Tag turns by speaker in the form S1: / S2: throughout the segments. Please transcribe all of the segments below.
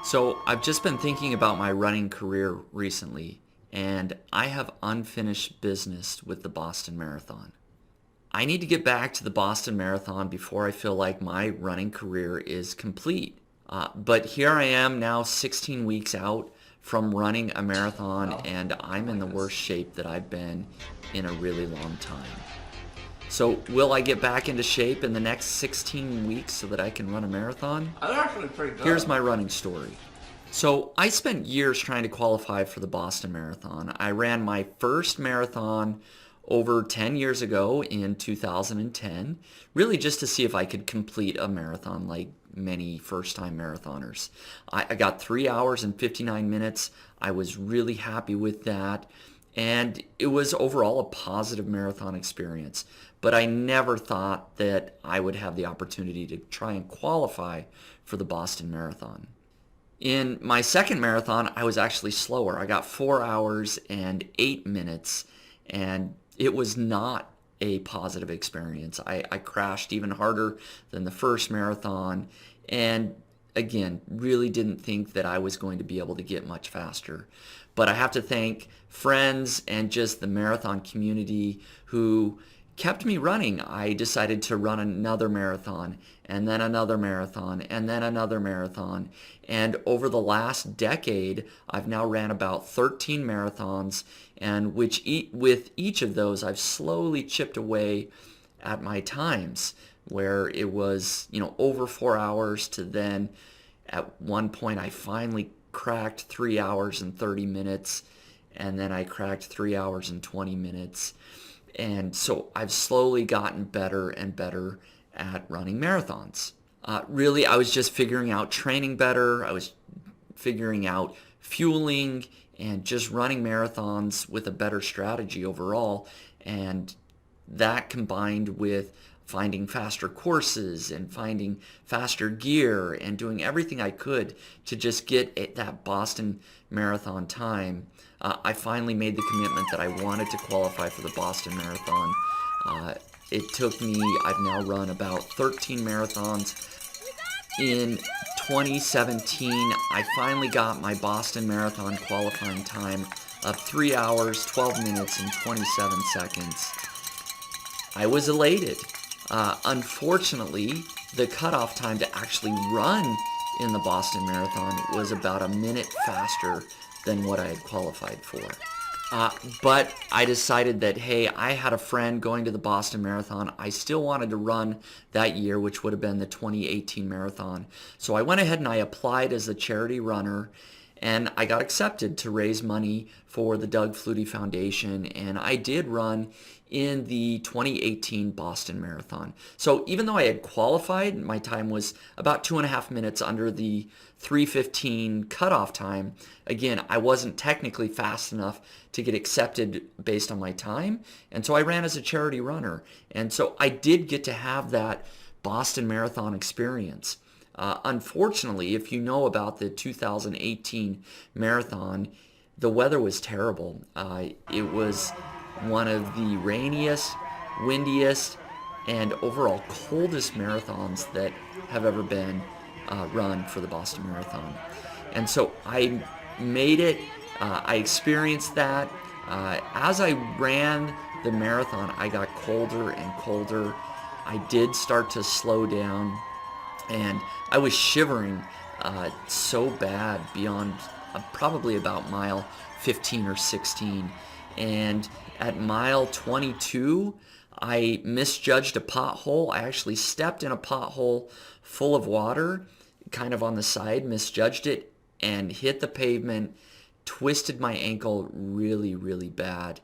S1: So I've just been thinking about my running career recently, and I have unfinished business with the Boston Marathon. I need to get back to the Boston Marathon before I feel like my running career is complete. But here I am now 16 weeks out from running a marathon, and I'm in the worst shape that I've been in a really long time. So will I get back into shape in the next 16 weeks so that I can run a marathon?
S2: That's actually pretty
S1: Here's
S2: good.
S1: my running story. So I spent years trying to qualify for the Boston Marathon. I ran my first marathon over 10 years ago in 2010, really just to see if I could complete a marathon like many first-time marathoners. I got 3 hours and 59 minutes. I was really happy with that. And it was overall a positive marathon experience. But I never thought that I would have the opportunity to try and qualify for the Boston Marathon. In my second marathon, I was actually slower. I got 4 hours and 8 minutes, and it was not a positive experience. I crashed even harder than the first marathon, and again, really didn't think that I was going to be able to get much faster. But I have to thank friends and just the marathon community who kept me running. I decided to run another marathon and then another marathon and then another marathon. And over the last decade, I've now ran about 13 marathons, and with each of those, I've slowly chipped away at my times, where it was, over 4 hours to then at one point I finally cracked 3 hours and 30 minutes, and then I cracked 3 hours and 20 minutes. And so I've slowly gotten better and better at running marathons. Really, I was just figuring out training better. I was figuring out fueling and just running marathons with a better strategy overall. And that combined with finding faster courses and finding faster gear and doing everything I could to just get that Boston Marathon time, I finally made the commitment that I wanted to qualify for the Boston Marathon. It took me, I've now run about 13 marathons. In 2017, I finally got my Boston Marathon qualifying time of 3 hours, 12 minutes, and 27 seconds. I was elated. Unfortunately, the cutoff time to actually run in the Boston Marathon was about a minute faster than what I had qualified for. But I decided that, hey, I had a friend going to the Boston Marathon. I still wanted to run that year, which would have been the 2018 marathon. So I went ahead and I applied as a charity runner, and I got accepted to raise money for the Doug Flutie Foundation, and I did run in the 2018 Boston Marathon. So even though I had qualified, my time was about 2.5 minutes under the 3:15 cutoff time. Again, I wasn't technically fast enough to get accepted based on my time, and so I ran as a charity runner. And so I did get to have that Boston Marathon experience. Unfortunately, if you know about the 2018 marathon, the weather was terrible. It was one of the rainiest, windiest, and overall coldest marathons that have ever been run for the Boston Marathon. And so I made it. I experienced that. As I ran the marathon, I got colder and colder. I did start to slow down, and I was shivering so bad beyond probably about mile 15 or 16. And at mile 22, I misjudged a pothole. I actually stepped in a pothole full of water, kind of on the side, misjudged it, and hit the pavement, twisted my ankle really, really bad.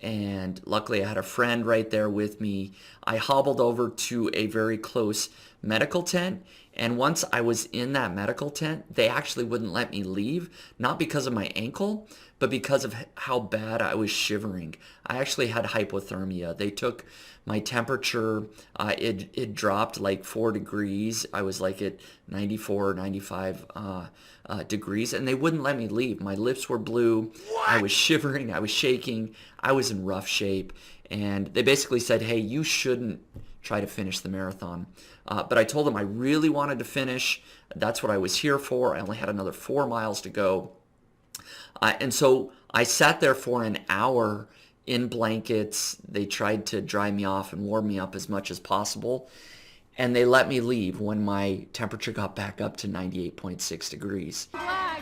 S1: And luckily I had a friend right there with me. I hobbled over to a very close medical tent, and once I was in that medical tent, they actually wouldn't let me leave, not because of my ankle, but because of how bad I was shivering. I actually had hypothermia. They took my temperature. It dropped like 4 degrees. I was like at 94 or 95 degrees, and they wouldn't let me leave. My lips were blue. I was shivering. I was shaking. I was in rough shape. And they basically said, hey, you shouldn't try to finish the marathon. But I told them I really wanted to finish. That's what I was here for. I only had another 4 miles to go. And so I sat there for an hour in blankets. They tried to dry me off and warm me up as much as possible. And they let me leave when my temperature got back up to 98.6 degrees.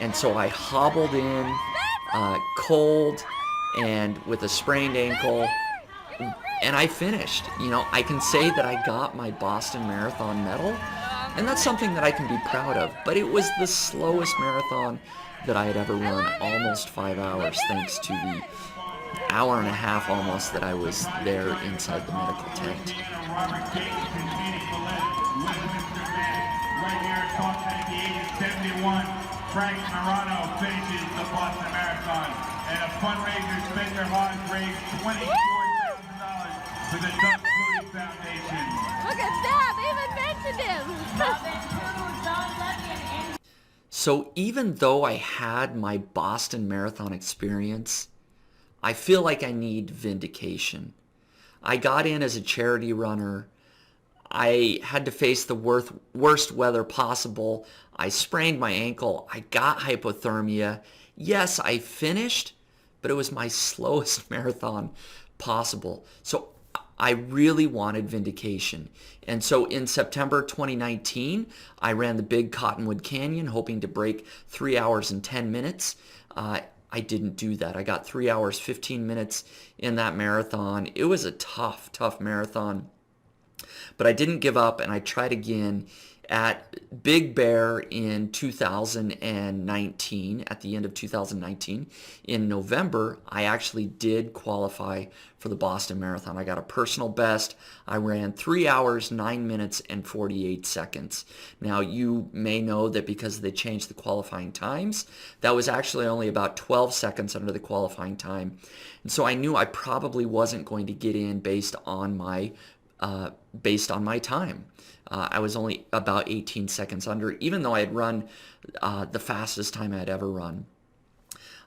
S1: And so I hobbled in, cold and with a sprained ankle, and I finished. I can say that I got my Boston Marathon medal, and that's something that I can be proud of. But it was the slowest marathon that I had ever run, almost 5 hours, thanks to the hour and a half almost that I was there inside the medical tent.
S2: Frank Morano finishes the Boston Marathon, and a fundraiser Spencer Hawes raised $24,000 for the Doug Flutie Foundation.
S3: Look at that! They even mentioned him!
S1: So even though I had my Boston Marathon experience, I feel like I need vindication. I got in as a charity runner. I had to face the worst weather possible. I sprained my ankle. I got hypothermia. Yes, I finished, but it was my slowest marathon possible. So I really wanted vindication. And so in September 2019, I ran the Big Cottonwood Canyon, hoping to break 3 hours and 10 minutes. I didn't do that. I got 3 hours, 15 minutes in that marathon. It was a tough marathon. But I didn't give up, and I tried again at Big Bear in 2019, at the end of 2019. In November, I actually did qualify for the Boston Marathon. I got a personal best. I ran 3 hours, 9 minutes, and 48 seconds. Now, you may know that because they changed the qualifying times, that was actually only about 12 seconds under the qualifying time. And so I knew I probably wasn't going to get in based on my time. I was only about 18 seconds under, even though I had run the fastest time I had ever run.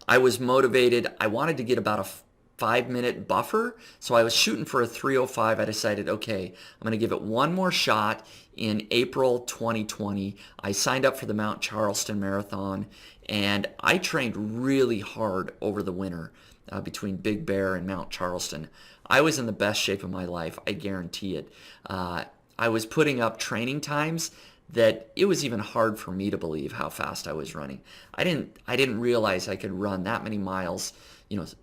S1: I was motivated. I wanted to get about a 5-minute buffer, so I was shooting for a 3:05. I decided, okay, I'm going to give it one more shot in April 2020. I signed up for the Mount Charleston Marathon, and I trained really hard over the winter between Big Bear and Mount Charleston. I was in the best shape of my life, I guarantee it. I was putting up training times that it was even hard for me to believe how fast I was running. I didn't realize I could run that many miles,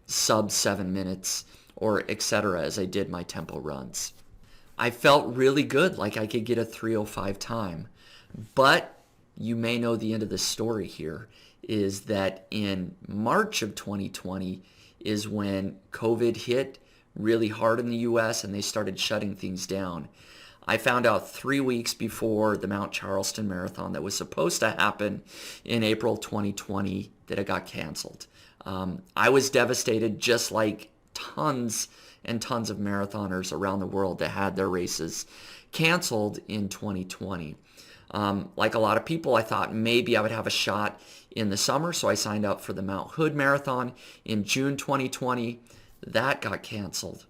S1: sub 7 minutes or etc. as I did my tempo runs. I felt really good, like I could get a 3:05 time. But you may know the end of the story here is that in March of 2020 is when COVID hit really hard in the U.S. and they started shutting things down. I found out 3 weeks before the Mount Charleston Marathon that was supposed to happen in April 2020 that it got canceled. I was devastated, just like tons and tons of marathoners around the world that had their races canceled in 2020. Like a lot of people, I thought maybe I would have a shot in the summer, so I signed up for the Mount Hood Marathon in June 2020. That got canceled.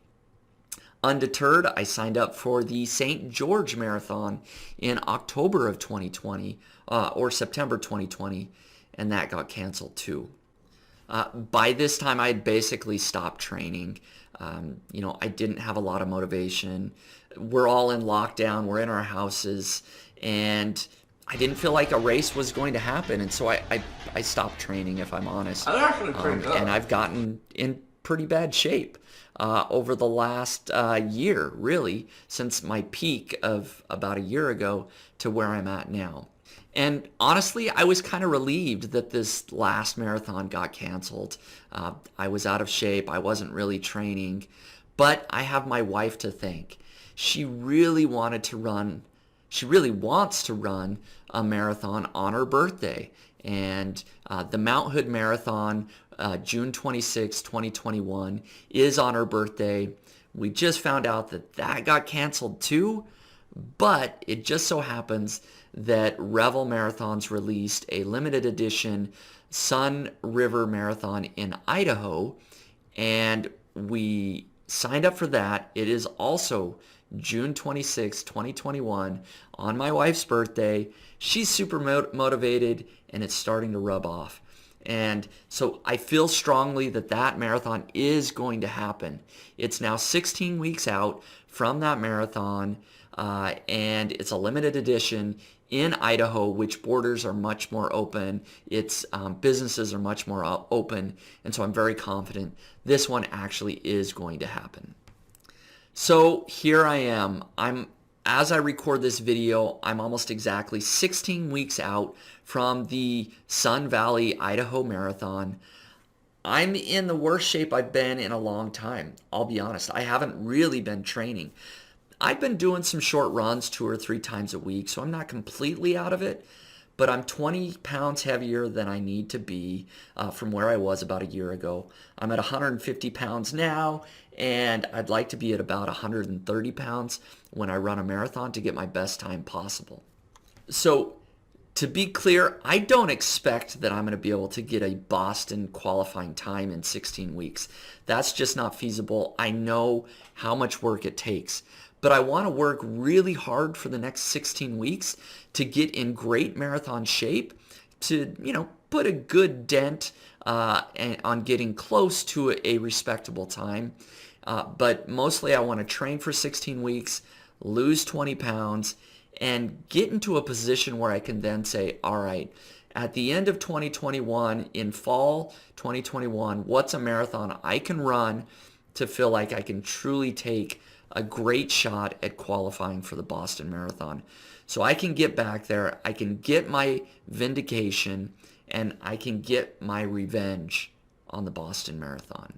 S1: Undeterred, I signed up for the St. George Marathon in October of 2020, or September 2020, and that got canceled too. By this time, I had basically stopped training. I didn't have a lot of motivation. We're all in lockdown. We're in our houses, and I didn't feel like a race was going to happen, and so I stopped training, if I'm honest. And I've gotten in pretty bad shape over the last year, really, since my peak of about a year ago to where I'm at now. And honestly, I was kind of relieved that this last marathon got canceled. I was out of shape. I wasn't really training. But I have my wife to thank. She really wants to run a marathon on her birthday. And the Mount Hood Marathon, June 26, 2021, is on her birthday. We just found out that got canceled too. But it just so happens that Revel Marathons released a limited edition Sun River Marathon in Idaho, and we signed up for that. It is also June 26, 2021, on my wife's birthday. She's super motivated, and it's starting to rub off. And so I feel strongly that that marathon is going to happen. It's now 16 weeks out from that marathon, and it's a limited edition in Idaho, which borders are much more open. Its businesses are much more open, and so I'm very confident this one actually is going to happen. So here I am. As I record this video, I'm almost exactly 16 weeks out from the Sun Valley, Idaho Marathon. I'm in the worst shape I've been in a long time. I'll be honest. I haven't really been training. I've been doing some short runs 2 or 3 times a week, so I'm not completely out of it, but I'm 20 pounds heavier than I need to be from where I was about a year ago. I'm at 150 pounds now, and I'd like to be at about 130 pounds when I run a marathon to get my best time possible. So to be clear, I don't expect that I'm going to be able to get a Boston qualifying time in 16 weeks. That's just not feasible. I know how much work it takes. But I want to work really hard for the next 16 weeks to get in great marathon shape, to, put a good dent on getting close to a respectable time. But mostly I want to train for 16 weeks, lose 20 pounds, and get into a position where I can then say, all right, at the end of 2021, in fall 2021, what's a marathon I can run to feel like I can truly take a great shot at qualifying for the Boston Marathon. So I can get back there, I can get my vindication, and I can get my revenge on the Boston Marathon.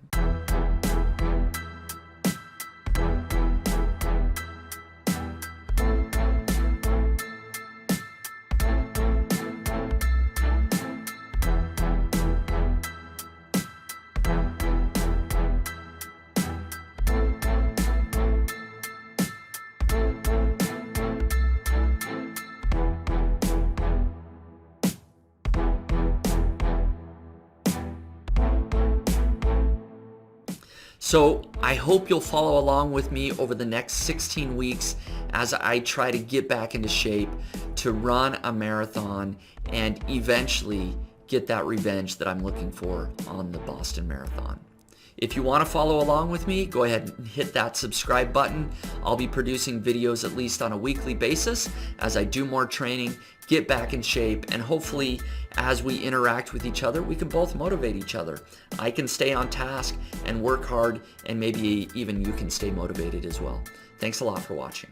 S1: So I hope you'll follow along with me over the next 16 weeks as I try to get back into shape to run a marathon and eventually get that revenge that I'm looking for on the Boston Marathon. If you want to follow along with me, go ahead and hit that subscribe button. I'll be producing videos at least on a weekly basis as I do more training, get back in shape, and hopefully as we interact with each other, we can both motivate each other. I can stay on task and work hard, and maybe even you can stay motivated as well. Thanks a lot for watching.